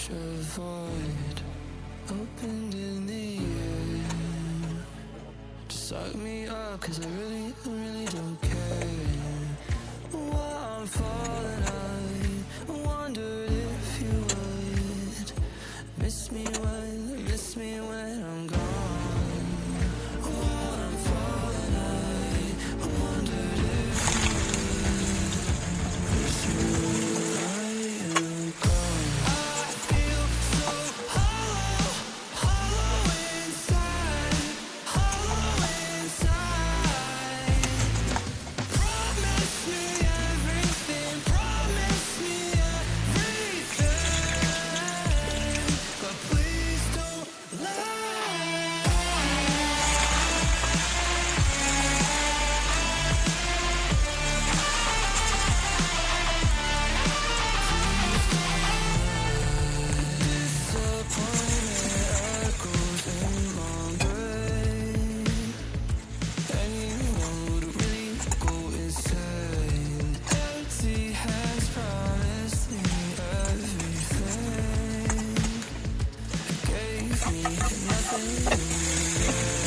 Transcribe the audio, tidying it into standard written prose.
such a void opened in the air. Just suck me up, cause I really don't care. While I'm falling, I wondered if you would miss me when I'm gone. While I'm falling, I wondered if you would miss me when I am gone. I feel so hollow inside, hollow inside. Promise me everything, but please don't lie. Disappointment echoes in my brain. Anyone would really go insane. Empty hands promised me everything. Gave me nothing in return.